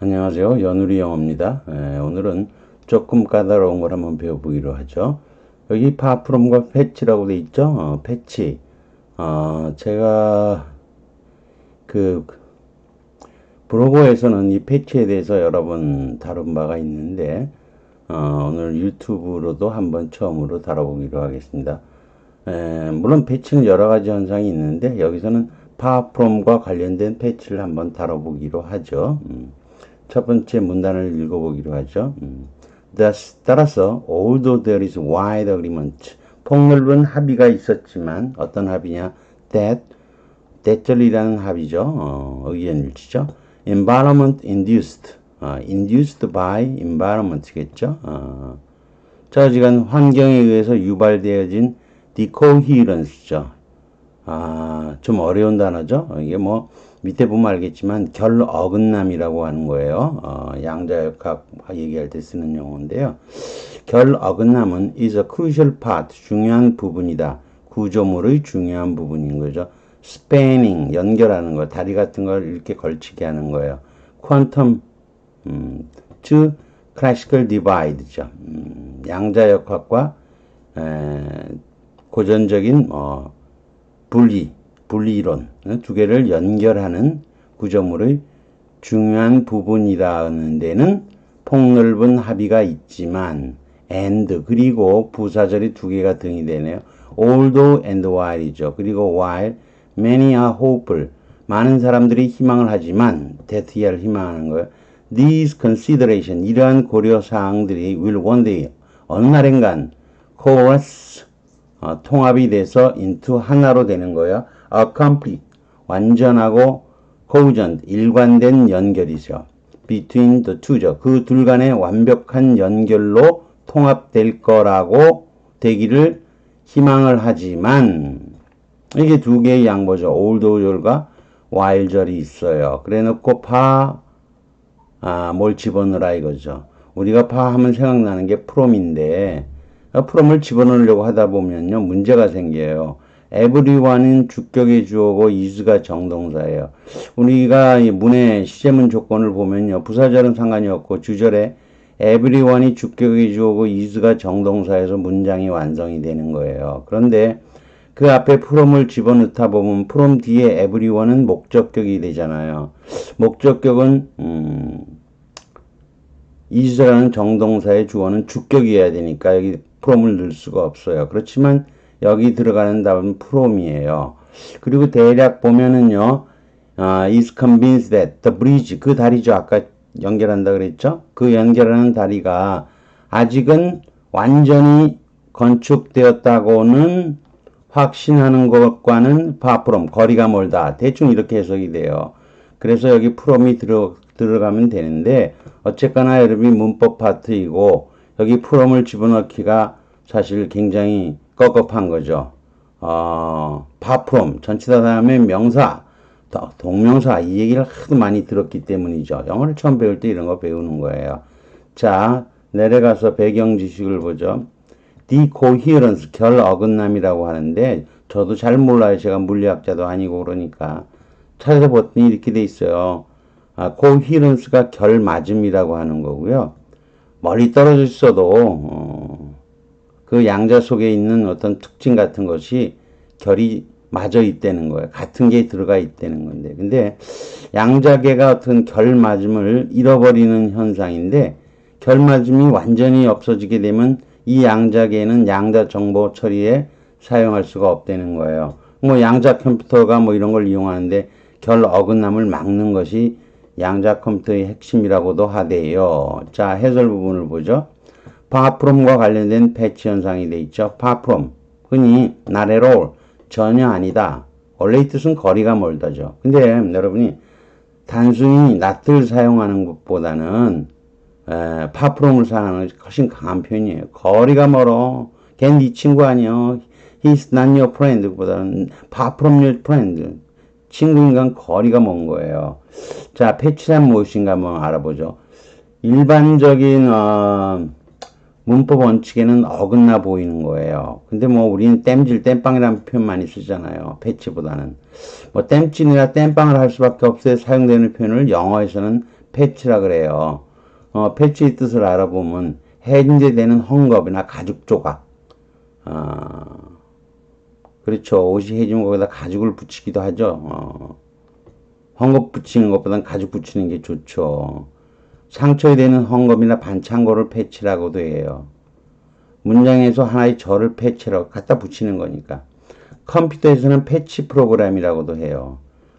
안녕하세요. 연우리 영어입니다. 오늘은 조금 까다로운 걸 한번 배워보기로 하죠. 여기 파프롬과 패치라고 돼 있죠. 패치. 제가 그 브로그에서는 이 패치에 대해서 여러 번 다룬 바가 있는데 오늘 유튜브로도 한번 처음으로 다뤄보기로 하겠습니다. 물론 패치는 여러 가지 현상이 있는데 여기서는 파프롬과 관련된 패치를 한번 다뤄보기로 하죠. 첫 번째 문단을 읽어보기로 하죠. 따라서 although there is wide agreement, 폭넓은 합의가 있었지만 어떤 합의냐? 대절이라는 합의죠. 의견일치죠. environment induced, induced by environment겠죠. 저지간 환경에 의해서 유발되어진 decoherence죠. 좀 어려운 단어죠. 이게 뭐 밑에 보면 알겠지만 결 어긋남이라고 하는 거예요. 양자역학 얘기할 때 쓰는 용어인데요. 결 어긋남은 is a crucial part, 중요한 부분이다. 구조물의 중요한 부분인 거죠. spanning, 연결하는 거, 다리 같은 걸 이렇게 걸치게 하는 거예요. quantum to classical divide죠. 양자역학과 고전적인 분리이론 두 개를 연결하는 구조물의 중요한 부분이라는 데는 폭넓은 합의가 있지만 and 그리고 부사절이 두 개가 등이 되네요. although and while이죠. 그리고 while many are hopeful, 많은 사람들이 희망을 하지만 대트야를 희망하는 거예요. These consideration, 이러한 고려사항들이 will one day, 어느 날인간 coalesce, 통합이 돼서 into 하나로 되는 거예요. A complete, 완전하고 cogent, 일관된 연결이죠. Between the two죠. 그 둘 간의 완벽한 연결로 통합될 거라고 되기를 희망을 하지만 이게 두 개의 양보죠. although,절과 while절이 있어요. 그래 놓고 뭘 집어넣으라 이거죠. 우리가 하면 생각나는 게 from인데 from을 집어넣으려고 하다 보면요 문제가 생겨요. everyone은 주격의 주어고 is가 정동사예요. 우리가 문의 시제문 조건을 보면요 부사절은 상관이 없고 주절에 everyone이 주격의 주어고 is가 정동사에서 문장이 완성이 되는 거예요. 그런데 그 앞에 from을 집어넣다 보면 from 뒤에 everyone은 목적격이 되잖아요. 목적격은 is라는 정동사의 주어는 주격이어야 되니까 여기 from을 넣을 수가 없어요. 그렇지만 여기 들어가는 답은 from이에요. 그리고 대략 보면은요, is convinced that the bridge, 그 다리죠. 아까 연결한다 그랬죠? 그 연결하는 다리가 아직은 완전히 건축되었다고는 확신하는 것과는 far from, 거리가 멀다. 대충 이렇게 해석이 돼요. 그래서 여기 from이 들어가면 되는데 어쨌거나 여러분이 문법 파트이고 여기 from을 집어넣기가 사실 굉장히 꺽겁한 거죠. far from, 전치사 다음에 명사, 동명사 이 얘기를 하도 많이 들었기 때문이죠. 영어를 처음 배울 때 이런 거 배우는 거예요. 자, 내려가서 배경 지식을 보죠. decoherence, 결 어긋남이라고 하는데 저도 잘 몰라요. 제가 물리학자도 아니고 그러니까 찾아봤더니 이렇게 돼 있어요. coherence가 결 맞음이라고 하는 거고요. 멀리 떨어져 있어도 그 양자 속에 있는 어떤 특징 같은 것이 결이 맞아 있다는 거예요. 같은 게 들어가 있다는 건데. 근데 양자계가 어떤 결 맞음을 잃어버리는 현상인데 결 맞음이 완전히 없어지게 되면 이 양자계는 양자 정보 처리에 사용할 수가 없다는 거예요. 뭐 양자 컴퓨터가 뭐 이런 걸 이용하는데 결 어긋남을 막는 것이 양자 컴퓨터의 핵심이라고도 하대요. 자, 해설 부분을 보죠. far from과 관련된 패치 현상이 돼 있죠. far from, 흔히 not at all, 전혀 아니다. 원래 이 뜻은 거리가 멀다죠. 근데 여러분이 단순히 not을 사용하는 것보다는 far from을 사용하는 것이 훨씬 강한 표현이에요. 거리가 멀어. 걔 네 친구 아니야. He's not your friend 보다는 far from your friend. 친구인간 거리가 먼 거예요. 자, 패치란 무엇인가 한번 알아보죠. 일반적인 문법 원칙에는 어긋나 보이는 거예요. 근데 뭐 우리는 땜빵이라는 표현 많이 쓰잖아요. 패치보다는. 뭐 땜질이나 땜빵을 할 수밖에 없어요. 사용되는 표현을 영어에서는 패치라 그래요. 패치의 뜻을 알아보면 해진되는 헝겊이나 가죽 조각. 그렇죠. 옷이 해지면 거기다 가죽을 붙이기도 하죠. 헝겊 붙이는 것보다는 가죽 붙이는 게 좋죠. 상처에 되는 헝겊이나 반창고를 패치라고도 해요. 문장에서 하나의 절을 패치라고 갖다 붙이는 거니까. 컴퓨터에서는 패치 프로그램이라고도 해요.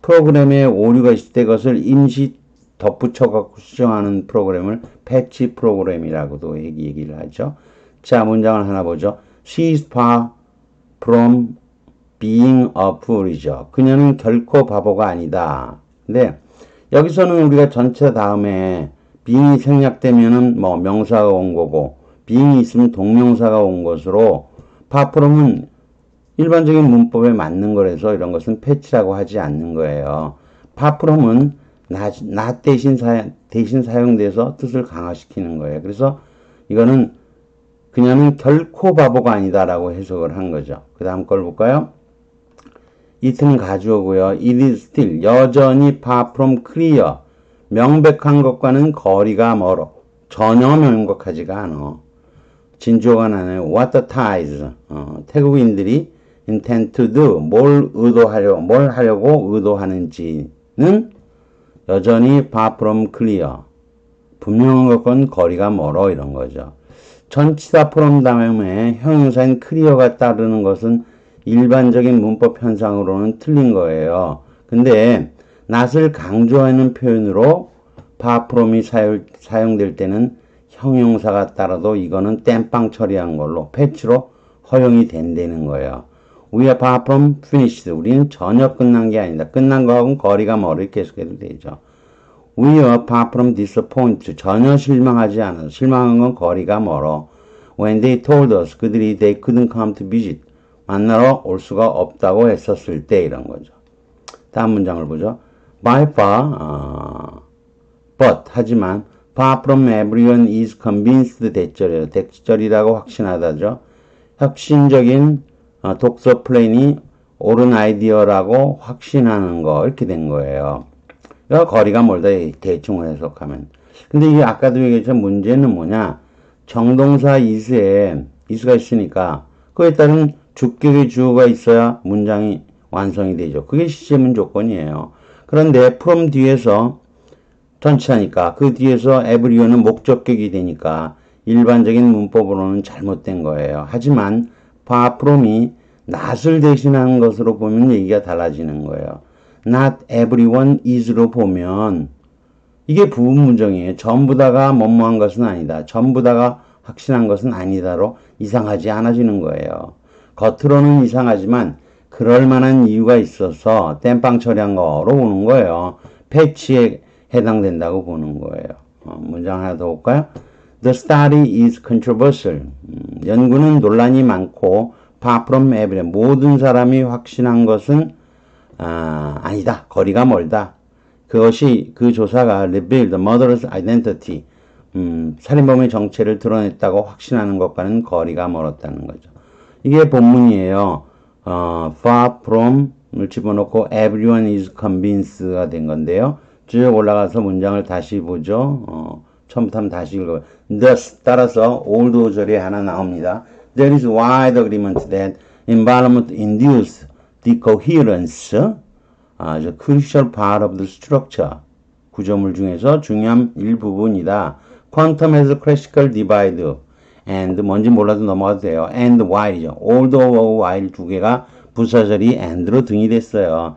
프로그램에 오류가 있을 때 그것을 임시 덧붙여갖고 수정하는 프로그램을 패치 프로그램이라고도 얘기를 하죠. 자, 문장을 하나 보죠. She is far from being a fool이죠. 그녀는 결코 바보가 아니다. 근데 여기서는 우리가 전체 다음에 being이 생략되면은 뭐 명사가 온 거고 being이 있으면 동명사가 온 것으로 far from은 일반적인 문법에 맞는 거라서 이런 것은 패치라고 하지 않는 거예요. far from은 not 대신 사용돼서 뜻을 강화시키는 거예요. 그래서 이거는 그녀는 결코 바보가 아니다라고 해석을 한 거죠. 그 다음 걸 볼까요? it는 가주어고요. it is still 여전히 far from clear 명백한 것과는 거리가 멀어. 전혀 명백하지가 않아. 진주어가 나네요. what the Thais 태국인들이 intend to do 뭘 하려고 의도하는지는 여전히 far from clear 분명한 것과는 거리가 멀어 이런 거죠. 전치사 from 다음에 형용사인 clear가 따르는 것은 일반적인 문법 현상으로는 틀린 거예요. 근데 not을 강조하는 표현으로 far from이 사용될 때는 형용사가 따라도 이거는 땜빵 처리한 걸로 패치로 허용이 된다는 거예요. We are far from finished. 우리는 전혀 끝난 게 아니다. 끝난 거하고는 거리가 멀리 계속해도 되죠. We are far from disappointed. 전혀 실망하지 않아. 실망한 건 거리가 멀어. When they told us, 그들이 they couldn't come to visit. 만나러 올 수가 없다고 했었을 때 이런 거죠. 다음 문장을 보죠. By far, but 하지만 far from everyone is convinced 대절이에요. 대절이라고 확신하다죠. 혁신적인 독서 플랜이 옳은 아이디어라고 확신하는 거 이렇게 된 거예요. 거리가 멀다 대충 해석하면. 근데 이게 아까도 얘기했지만 문제는 뭐냐? 정동사 이수가 있으니까 그에 따른 주격의 주어가 있어야 문장이 완성이 되죠. 그게 시제문 조건이에요. 그런데 from 뒤에서 전치하니까 그 뒤에서 everyone은 목적격이 되니까 일반적인 문법으로는 잘못된 거예요. 하지만 far from이 not을 대신하는 것으로 보면 얘기가 달라지는 거예요. not everyone is로 보면 이게 부분문정이에요. 전부 다가 뭐뭐한 것은 아니다. 전부 다가 확신한 것은 아니다로 이상하지 않아지는 거예요. 겉으로는 이상하지만 그럴 만한 이유가 있어서 땜빵 처리한 거로 보는 거예요. 패치에 해당된다고 보는 거예요. 문장 하나 더 볼까요? The study is controversial. 연구는 논란이 많고 far from everyone. 모든 사람이 확신한 것은 아니다. 거리가 멀다. 그것이 그 조사가 revealed the murderer's identity. 살인범의 정체를 드러냈다고 확신하는 것과는 거리가 멀었다는 거죠. 이게 본문이에요. far from을 집어넣고 everyone is convinced가 된 건데요. 쭉 올라가서 문장을 다시 보죠. 처음부터 한번 다시 읽어요. Thus 따라서 old 절이 하나 나옵니다. There is wide agreement that environment induces the coherence, the crucial part of the structure. 구조물 중에서 중요한 일부분이다. Quantum has a classical divide. and 뭔지 몰라도 넘어가도 돼요. and while이죠. although while 두 개가 부사절이 and로 등이 됐어요.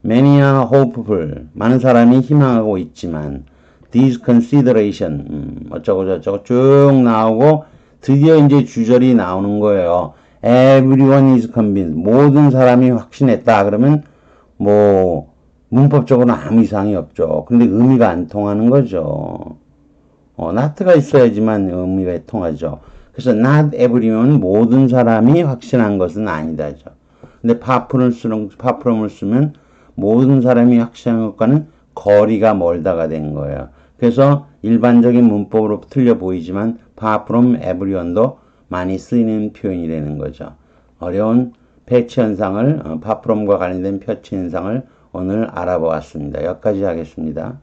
many are hopeful. 많은 사람이 희망하고 있지만 these consideration 어쩌고 저쩌고 쭉 나오고 드디어 이제 주절이 나오는 거예요. everyone is convinced. 모든 사람이 확신했다. 그러면 뭐 문법적으로는 아무 이상이 없죠. 근데 의미가 안 통하는 거죠. not가 있어야지만 의미가 통하죠. 그래서 not everyone 모든 사람이 확신한 것은 아니다죠. 근데 far from을 쓰면 모든 사람이 확신한 것과는 거리가 멀다가 된 거예요. 그래서 일반적인 문법으로 틀려 보이지만 far from everyone도 많이 쓰이는 표현이라는 거죠. 어려운 패치 현상을 far from과 관련된 패치 현상을 오늘 알아보았습니다. 여기까지 하겠습니다.